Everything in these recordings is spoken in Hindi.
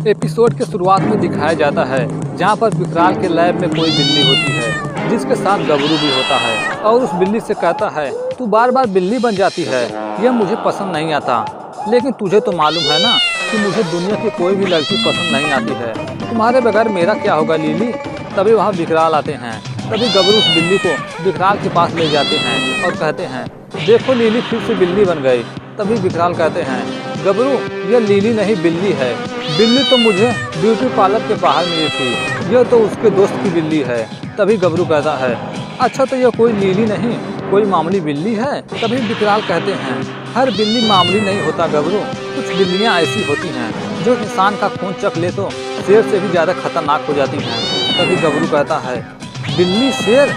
एपिसोड के शुरुआत में दिखाया जाता है जहां पर विकराल के लैब में कोई बिल्ली होती है जिसके साथ गबरू भी होता है और उस बिल्ली से कहता है, तू बार बार बिल्ली बन जाती है, यह मुझे पसंद नहीं आता। लेकिन तुझे तो मालूम है ना कि मुझे दुनिया की कोई भी लड़की पसंद नहीं आती है, तुम्हारे बगैर मेरा क्या होगा लीली। तभी वहाँ विकराल आते हैं। तभी गबरू उस बिल्ली को विकराल के पास ले जाते हैं और कहते हैं, देखो लीली फिर से बिल्ली बन गई। तभी विकराल कहते हैं, गबरू यह लीली नहीं बिल्ली है, बिल्ली तो मुझे ब्यूटी पार्लर के बाहर मिली थी, यह तो उसके दोस्त की बिल्ली है। तभी गबरू कहता है, अच्छा तो यह कोई लीली नहीं कोई मामूली बिल्ली है। तभी विकराल कहते हैं, हर बिल्ली मामूली नहीं होता गबरू, कुछ बिल्लियाँ ऐसी होती हैं जो इंसान का खून चख ले तो शेर से भी ज़्यादा खतरनाक हो जाती हैं। तभी गबरू कहता है, बिल्ली शेर,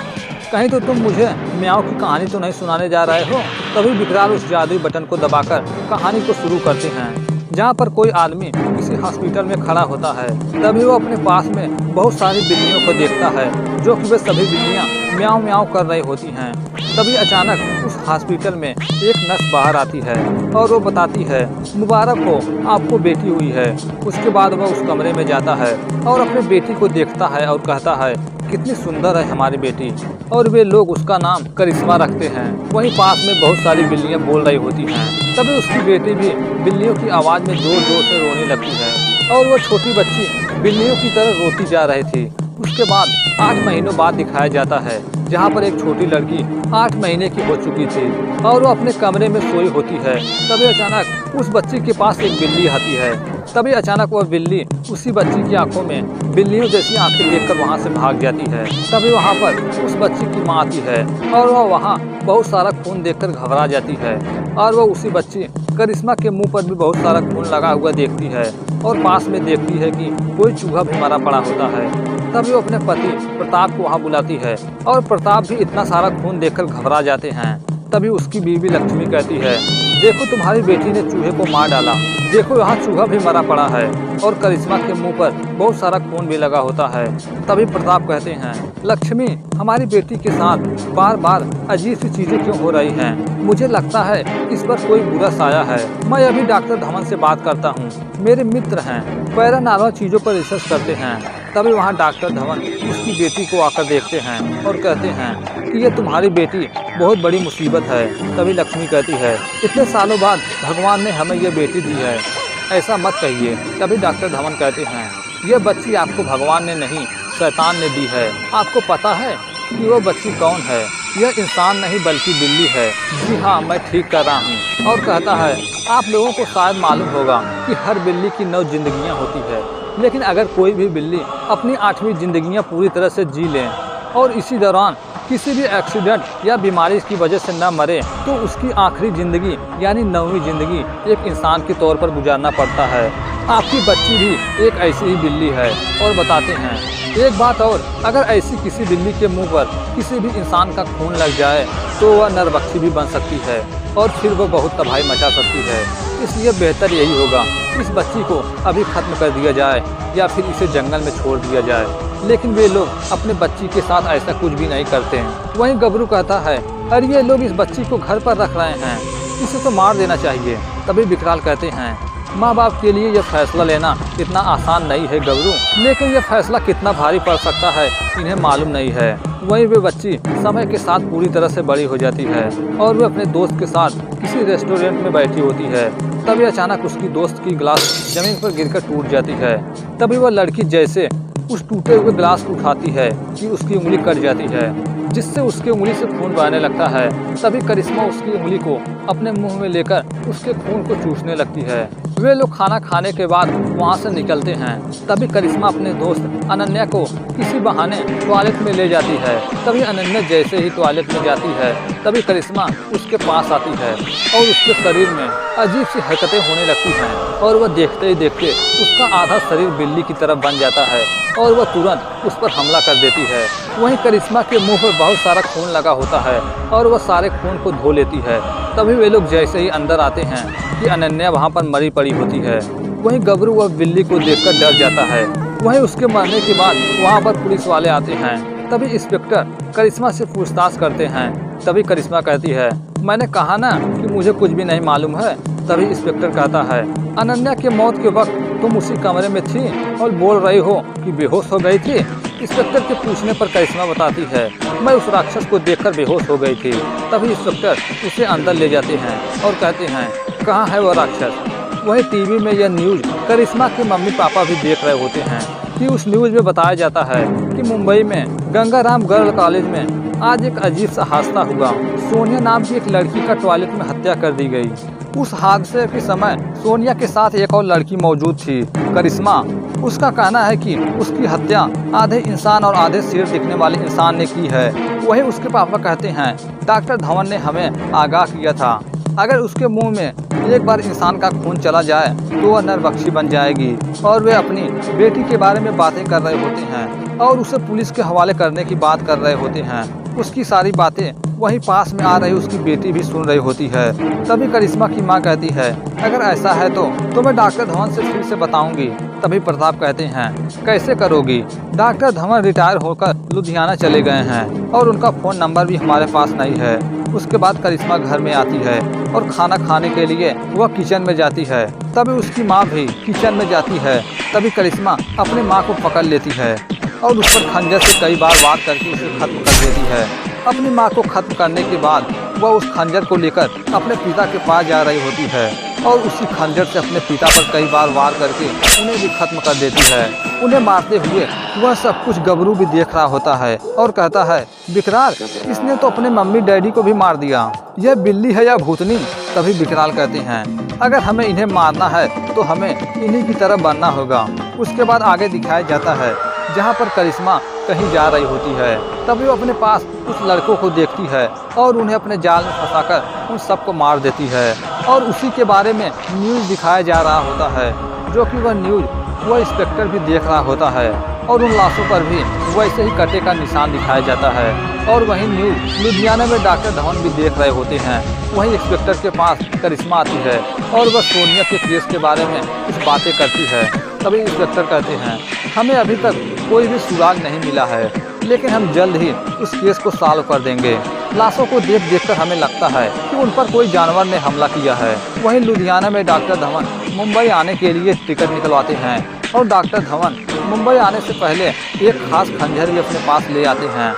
कहीं तो तुम मुझे म्याऊ की कहानी तो नहीं सुनाने जा रहे हो। तभी विकराल उस जादुई बटन को दबाकर कहानी को शुरू करते हैं जहाँ पर कोई आदमी किसी हॉस्पिटल में खड़ा होता है। तभी वो अपने पास में बहुत सारी बिल्लियों को देखता है जो कि वे सभी बिल्लियाँ म्याऊ म्याऊ कर रही होती हैं। तभी अचानक उस हॉस्पिटल में एक नर्स बाहर आती है और वो बताती है, मुबारक हो आपको बेटी हुई है। उसके बाद वह उस कमरे में जाता है और अपने बेटी को देखता है और कहता है, कितनी सुंदर है हमारी बेटी। और वे लोग उसका नाम करिश्मा रखते हैं। वहीं पास में बहुत सारी बिल्लियां बोल रही होती हैं। तभी उसकी बेटी भी बिल्लियों की आवाज़ में जोर जोर से रोने लगती है और वो छोटी बच्ची बिल्लियों की तरह रोती जा रही थी। उसके बाद 8 महीनों बाद दिखाया जाता है जहाँ पर एक छोटी लड़की 8 महीने की हो चुकी थी और वो अपने कमरे में सोई होती है। तभी अचानक उस बच्ची के पास एक बिल्ली आती है। तभी अचानक वह बिल्ली उसी बच्ची की आंखों में बिल्लियों जैसी आंखें देखकर वहां से भाग जाती है। तभी वहां पर उस बच्ची की माँ आती है और वह वहां बहुत सारा खून देखकर घबरा जाती है और वह उसी बच्ची करिश्मा के मुंह पर भी बहुत सारा खून लगा हुआ देखती है और पास में देखती है कि कोई चूहा भी मरा पड़ा होता है। तभी वो अपने पति प्रताप को वहाँ बुलाती है और प्रताप भी इतना सारा खून देखकर घबरा जाते हैं। तभी उसकी बीवी लक्ष्मी कहती है, देखो तुम्हारी बेटी ने चूहे को मार डाला, देखो यहाँ चूहा भी मरा पड़ा है और करिश्मा के मुंह पर बहुत सारा खून भी लगा होता है। तभी प्रताप कहते हैं, लक्ष्मी हमारी बेटी के साथ बार बार अजीब सी चीजें क्यों हो रही हैं? मुझे लगता है इस पर कोई बुरा साया है। मैं अभी डॉक्टर धवन से बात करता हूँ, मेरे मित्र हैं, पैरानॉर्मल चीजों पर रिसर्च करते हैं। तभी वहाँ डॉक्टर धवन उसकी बेटी को आकर देखते हैं और कहते हैं कि ये तुम्हारी बेटी बहुत बड़ी मुसीबत है। तभी लक्ष्मी कहती है, इतने सालों बाद भगवान ने हमें ये बेटी दी है, ऐसा मत कहिए। तभी डॉक्टर धवन कहते हैं, ये बच्ची आपको भगवान ने नहीं शैतान ने दी है। आपको पता है कि वो बच्ची कौन है? यह इंसान नहीं बल्कि बिल्ली है। जी हाँ, मैं ठीक कर रहा हूँ। और कहता है, आप लोगों को शायद मालूम होगा कि हर बिल्ली की 9 जिंदगियाँ होती है, लेकिन अगर कोई भी बिल्ली अपनी 8वीं जिंदगियाँ पूरी तरह से जी लें और इसी दौरान किसी भी एक्सीडेंट या बीमारी की वजह से न मरे तो उसकी आखिरी ज़िंदगी यानी 9वीं ज़िंदगी एक इंसान के तौर पर गुजारना पड़ता है। आपकी बच्ची भी एक ऐसी ही बिल्ली है। और बताते हैं एक बात और, अगर ऐसी किसी बिल्ली के मुंह पर किसी भी इंसान का खून लग जाए तो वह नरभक्षी भी बन सकती है और फिर वह बहुत तबाही मचा सकती है। इसलिए बेहतर यही होगा इस बच्ची को अभी ख़त्म कर दिया जाए या फिर इसे जंगल में छोड़ दिया जाए। लेकिन वे लोग अपने बच्ची के साथ ऐसा कुछ भी नहीं करते हैं। वहीं गबरू कहता है, अरे ये लोग इस बच्ची को घर पर रख रहे हैं, इसे तो मार देना चाहिए। तभी विकराल कहते हैं, माँ बाप के लिए यह फैसला लेना इतना आसान नहीं है गबरू, लेकिन यह फैसला कितना भारी पड़ सकता है इन्हें मालूम नहीं है। वहीं वे बच्ची समय के साथ पूरी तरह से बड़ी हो जाती है और वे अपने दोस्त के साथ किसी रेस्टोरेंट में बैठी होती है। तभी अचानक उसकी दोस्त की गिलास जमीन पर गिरकर टूट जाती है। तभी वह लड़की जैसे उस टूटे हुए गिलास को उठाती है कि उसकी उंगली कट जाती है, जिससे उसकी उंगली से खून बहने लगता है। तभी करिश्मा उसकी उंगली को अपने मुंह में लेकर उसके खून को चूसने लगती है। वे लोग खाना खाने के बाद वहां से निकलते हैं। तभी करिश्मा अपने दोस्त अनन्या को किसी बहाने टॉयलेट में ले जाती है। तभी अनन्या जैसे ही टॉयलेट में जाती है तभी करिश्मा उसके पास आती है और उसके शरीर में अजीब सी हरकतें होने लगती हैं और वह देखते ही देखते उसका आधा शरीर बिल्ली की तरफ बन जाता है और वह तुरंत उस पर हमला कर देती है। वहीं करिश्मा के मुंह पर बहुत सारा खून लगा होता है और वह सारे खून को धो लेती है। तभी वे लोग जैसे ही अंदर आते हैं कि अनन्या वहां पर मरी पड़ी होती है। वहीं गबरू वह बिल्ली को देखकर डर जाता है। वहीं उसके मरने के बाद वहां पर पुलिस वाले आते हैं। तभी इंस्पेक्टर करिश्मा से पूछताछ करते हैं। तभी करिश्मा कहती है, मैंने कहा ना कि मुझे कुछ भी नहीं मालूम है। तभी इंस्पेक्टर कहता है, अनन्या के मौत के वक्त तुम उसी कमरे में थी और बोल रही हो कि बेहोश हो गई थी। इंस्पेक्टर के पूछने पर करिश्मा बताती है, मैं उस राक्षस को देखकर बेहोश हो गई थी। तभी इंस्पेक्टर उसे अंदर ले जाते हैं और कहते हैं, कहाँ है वह राक्षस। वही टीवी में यह न्यूज़ करिश्मा के मम्मी पापा भी देख रहे होते हैं कि उस न्यूज़ में बताया जाता है कि मुंबई में गंगाराम गर्ल कॉलेज में आज एक अजीब सा हादसा हुआ। सोनिया नाम की एक लड़की का टॉयलेट में हत्या कर दी गई। उस हादसे के समय सोनिया के साथ एक और लड़की मौजूद थी, करिश्मा। उसका कहना है कि उसकी हत्या आधे इंसान और आधे शेर दिखने वाले इंसान ने की है। वही उसके पापा कहते हैं, डॉक्टर धवन ने हमें आगाह किया था, अगर उसके मुंह में एक बार इंसान का खून चला जाए तो वह नरबख्शी बन जाएगी। और वे अपनी बेटी के बारे में बातें कर रहे होते हैं और उसे पुलिस के हवाले करने की बात कर रहे होते हैं। उसकी सारी बातें वहीं पास में आ रही उसकी बेटी भी सुन रही होती है। तभी करिश्मा की मां कहती है, अगर ऐसा है तो मैं डॉक्टर धवन से फिर से बताऊंगी। तभी प्रताप कहते हैं, कैसे करोगी? डॉक्टर धवन रिटायर होकर लुधियाना चले गए हैं और उनका फ़ोन नंबर भी हमारे पास नहीं है। उसके बाद करिश्मा घर में आती है और खाना खाने के लिए वह किचन में जाती है। तभी उसकी माँ भी किचन में जाती है। तभी करिश्मा अपनी माँ को पकड़ लेती है और उस पर खंजर से कई बार वार करके उसे खत्म कर देती है। अपनी माँ को खत्म करने के बाद वह उस खंजर को लेकर अपने पिता के पास जा रही होती है और उसी खंजर से अपने पिता पर कई बार वार करके उन्हें भी खत्म कर देती है। उन्हें मारते हुए वह सब कुछ गबरू भी देख रहा होता है और कहता है, विकराल, इसने तो अपने मम्मी डैडी को भी मार दिया। यह बिल्ली है या भूतनी? तभी विकराल कहते हैं, अगर हमें इन्हें मारना है तो हमें इन्हीं की तरह बनना होगा। उसके बाद आगे दिखाया जाता है जहाँ पर करिश्मा कहीं जा रही होती है। तभी वो अपने पास उस लड़कों को देखती है और उन्हें अपने जाल में फंसाकर उन सबको मार देती है। और उसी के बारे में न्यूज़ दिखाया जा रहा होता है, जो कि वह न्यूज़ वह इंस्पेक्टर भी देख रहा होता है और उन लाशों पर भी वैसे ही कटे का निशान दिखाया जाता है। और वही न्यूज़ लुधियाना में डॉक्टर धवन भी देख रहे होते हैं। वहीं इंस्पेक्टर के पास करिश्मा आती है और वह सोनिया के केस के बारे में कुछ बातें करती है। तभी इंस्पेक्टर कहते हैं, हमें अभी तक कोई भी सुराग नहीं मिला है, लेकिन हम जल्द ही उस केस को सॉल्व कर देंगे। लाशों को देख कर हमें लगता है कि उन पर कोई जानवर ने हमला किया है। वहीं लुधियाना में डॉक्टर धवन मुंबई आने के लिए टिकट निकलवाते हैं और डॉक्टर धवन मुंबई आने से पहले एक खास खंजर भी अपने पास ले आते हैं।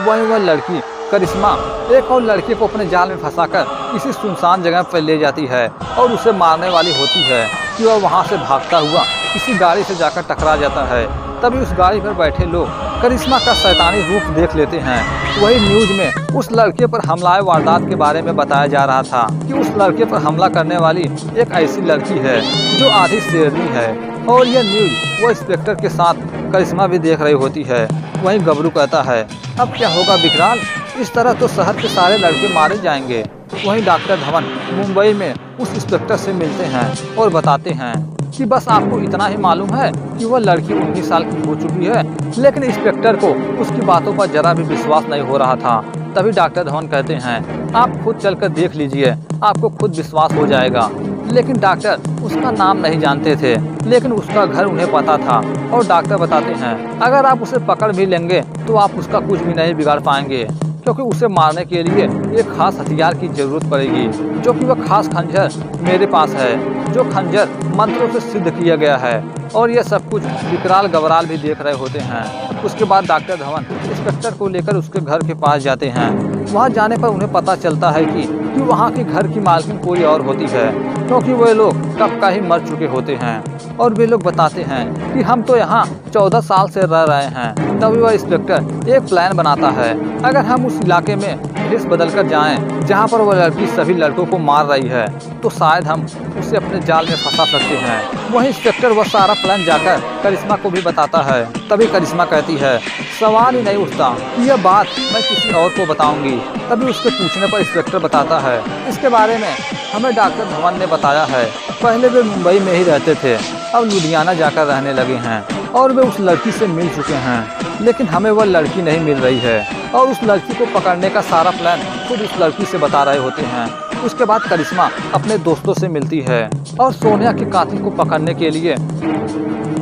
वहीं वह लड़की करिश्मा एक और लड़के को अपने जाल में फंसाकर किसी सुनसान जगह पर ले जाती है और उसे मारने वाली होती है कि वह वहाँ से भागता हुआ किसी गाड़ी से जाकर टकरा जाता है। तभी उस गाड़ी पर बैठे लोग करिश्मा का शैतानी रूप देख लेते हैं। वही न्यूज़ में उस लड़के पर हमलाए वारदात के बारे में बताया जा रहा था कि उस लड़के पर हमला करने वाली एक ऐसी लड़की है जो आधी शेरनी है। और यह न्यूज़ वो इंस्पेक्टर के साथ करिश्मा भी देख रही होती है। वहीं गबरू कहता है, अब क्या होगा विकराल? इस तरह तो शहर के सारे लड़के मारे जाएंगे। वहीं डॉक्टर धवन मुंबई में उस इंस्पेक्टर से मिलते हैं और बताते हैं कि बस आपको इतना ही मालूम है कि वह लड़की 19 साल की हो चुकी है। लेकिन इंस्पेक्टर को उसकी बातों पर जरा भी विश्वास नहीं हो रहा था। तभी डॉक्टर धवन कहते हैं, आप खुद चलकर देख लीजिए, आपको खुद विश्वास हो जाएगा। लेकिन डॉक्टर उसका नाम नहीं जानते थे, लेकिन उसका घर उन्हें पता था। और डॉक्टर बताते हैं, अगर आप उसे पकड़ भी लेंगे तो आप उसका कुछ भी नहीं बिगाड़ पाएंगे, क्योंकि उसे मारने के लिए एक खास हथियार की जरूरत पड़ेगी, जो कि वह खास खंजर मेरे पास है, जो खंजर मंत्रों से सिद्ध किया गया है। और यह सब कुछ विकराल गबराल भी देख रहे होते हैं। उसके बाद डॉक्टर धवन इंस्पेक्टर को लेकर उसके घर के पास जाते हैं। वहां जाने पर उन्हें पता चलता है कि वहां के घर की मालकिन कोई और होती है, क्योंकि वे लोग कब का ही मर चुके होते हैं। और वे लोग बताते हैं कि हम तो यहाँ 14 साल से रह रहे हैं। तभी वह इंस्पेक्टर एक प्लान बनाता है, अगर हम उस इलाके में भेष बदल कर जाएं जहाँ पर वह लड़की सभी लड़कों को मार रही है, तो शायद हम उसे अपने जाल में फंसा सकते हैं। वहीं इंस्पेक्टर वह सारा प्लान जाकर करिश्मा को भी बताता है। तभी करिश्मा कहती है, सवाल ही नहीं उठता कि यह बात मैं किसी और को बताऊंगी। तभी उसके पूछने पर इंस्पेक्टर बताता है, इसके बारे में हमें डॉक्टर धवन ने बताया है, पहले वे मुंबई में ही रहते थे, अब लुधियाना जाकर रहने लगे हैं और वे उस लड़की से मिल चुके हैं, लेकिन हमें वह लड़की नहीं मिल रही है। और उस लड़की को पकड़ने का सारा प्लान खुद उस लड़की से बता रहे होते हैं। उसके बाद करिश्मा अपने दोस्तों से मिलती है और सोनिया के कातिल को पकड़ने के लिए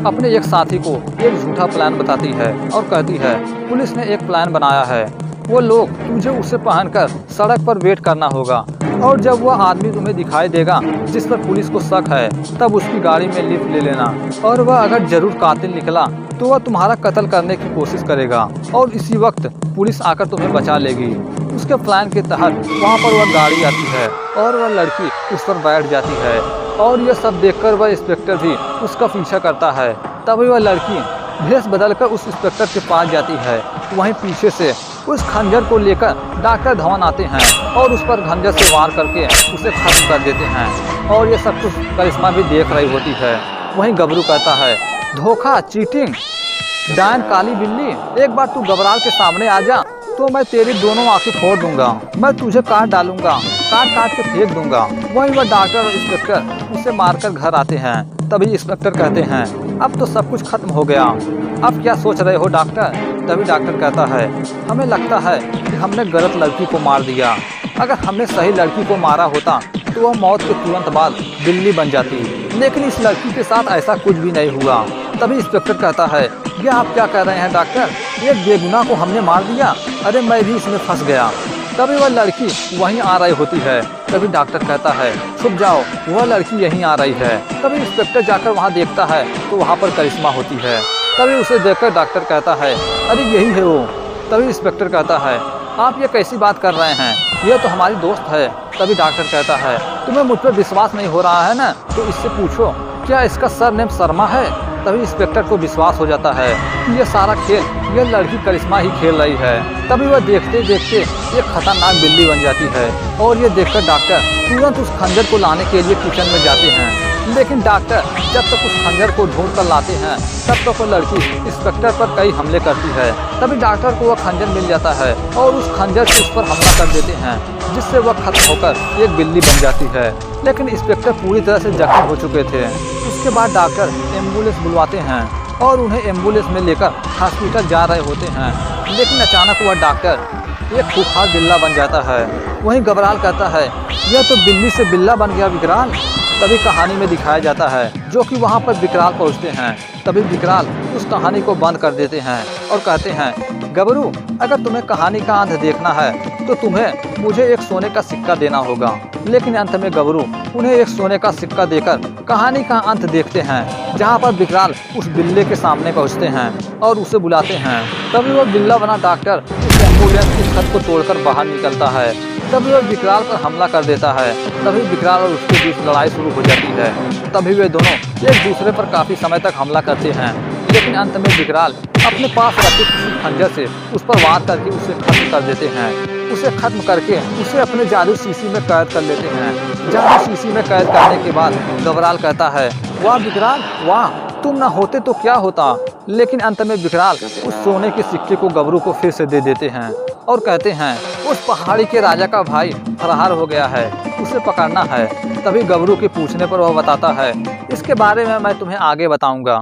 अपने एक साथी को एक झूठा प्लान बताती है और कहती है, पुलिस ने एक प्लान बनाया है, वो लोग तुझे उसे पहनकर सड़क पर वेट करना होगा और जब वह आदमी तुम्हें दिखाई देगा जिस पर पुलिस को शक है, तब उसकी गाड़ी में लिफ्ट ले लेना। और वह अगर जरूर कातिल निकला तो वह तुम्हारा कत्ल करने की कोशिश करेगा और इसी वक्त पुलिस आकर तुम्हें बचा लेगी। उसके प्लान के तहत वहाँ पर वह गाड़ी आती है और वह लड़की उस पर बैठ जाती है और यह सब देखकर वह इंस्पेक्टर भी उसका पीछा करता है। तभी वह लड़की भेष बदलकर उस इंस्पेक्टर के पास जाती है। वहीं पीछे से उस खंजर को लेकर डॉक्टर धवन आते हैं और उस पर खंजर से वार करके उसे खत्म कर देते हैं। और ये सब कुछ करिश्मा भी देख रही होती है। वहीं गबरू कहता है, धोखा, चीटिंग, डायन, काली बिल्ली, एक बार तू घबराल के सामने आ जा तो मैं तेरी दोनों आंखें फोड़ दूंगा। मैं तुझे काट डालूंगा, काट काट के फेंक दूंगा। वहीं वह डॉक्टर और इंस्पेक्टर उसे मारकर घर आते हैं। तभी इंस्पेक्टर कहते हैं, अब तो सब कुछ खत्म हो गया, अब क्या सोच रहे हो डॉक्टर? तभी डॉक्टर कहता है, हमें लगता है कि हमने गलत लड़की को मार दिया। अगर हमने सही लड़की को मारा होता तो वह मौत के तुरंत बाद बिल्ली बन जाती, लेकिन इस लड़की के साथ ऐसा कुछ भी नहीं हुआ। तभी इंस्पेक्टर कहता है, ये आप क्या कह रहे हैं डॉक्टर? एक बेगुनाह को हमने मार दिया? अरे मैं भी इसमें फंस गया। तभी वह लड़की वहीं आ रही होती है। तभी डॉक्टर कहता है, छुप जाओ, वह लड़की यहीं आ रही है। तभी इंस्पेक्टर जाकर वहां देखता है तो वहां पर करिश्मा होती है। तभी उसे देखकर डॉक्टर कहता है, अरे यही है वो। तभी इंस्पेक्टर कहता है, आप ये कैसी बात कर रहे हैं, ये तो हमारी दोस्त है। तभी डॉक्टर कहता है, तुम्हें मुझ पर विश्वास नहीं हो रहा है ना, तो इससे पूछो क्या इसका सरनेम शर्मा है। तभी इंस्पेक्टर को विश्वास हो जाता है कि ये सारा खेल ये लड़की करिश्मा ही खेल रही है। तभी वह देखते देखते एक खतरनाक बिल्ली बन जाती है और ये देखकर डॉक्टर तुरंत उस खंजर को लाने के लिए किचन में जाते हैं। लेकिन डॉक्टर जब तक उस खंजर को ढूंढ कर लाते हैं तब तक वह लड़की इंस्पेक्टर पर कई हमले करती है। तभी डॉक्टर को वह खंजर मिल जाता है और उस खंजर से उस पर हमला कर देते हैं, जिससे वह खत्म होकर एक बिल्ली बन जाती है। लेकिन इंस्पेक्टर पूरी तरह से जख्मी हो चुके थे। उसके बाद डॉक्टर एम्बुलेंस बुलवाते हैं और उन्हें एम्बुलेंस में लेकर हॉस्पिटल जा रहे होते हैं। लेकिन अचानक वह डॉक्टर एक खूंखार बिल्ला बन जाता है। वहीं घबराल कहता है, यह तो बिल्ली से बिल्ला बन गया विकराल। तभी कहानी में दिखाया जाता है जो कि वहाँ पर विकराल पहुँचते हैं। तभी विकराल उस कहानी को बंद कर देते हैं और कहते हैं, गबरू, अगर तुम्हें कहानी का अंत देखना है तो तुम्हें मुझे एक सोने का सिक्का देना होगा। लेकिन अंत में गबरू उन्हें एक सोने का सिक्का देकर कहानी का अंत देखते हैं, जहाँ पर विकराल उस बिल्ले के सामने पहुँचते हैं और उसे बुलाते हैं। तभी वह बिल्ला बना डॉक्टर उस एम्बुलेंस की छत को तोड़कर बाहर निकलता है। तभी वह विकराल पर हमला कर देता है। तभी विकराल और उसके बीच लड़ाई शुरू हो जाती है। तभी वे दोनों एक दूसरे पर काफी समय तक हमला करते हैं। लेकिन अंत में विकराल अपने पास रखे किसी खंजर से उस पर वार करके उसे खत्म कर देते हैं। उसे खत्म करके उसे अपने जादू शीशी में कैद कर लेते हैं। जादू शीशी में कैद करने के बाद घबराल कहता है, वाह विकराल, वाह, तुम न होते तो क्या होता। लेकिन अंत में विकराल उस सोने के सिक्के को गबरू को फिर से दे देते हैं और कहते हैं, उस पहाड़ी के राजा का भाई फरार हो गया है, उसे पकड़ना है। तभी गबरू के पूछने पर वह बताता है, इसके बारे में मैं तुम्हें आगे बताऊंगा।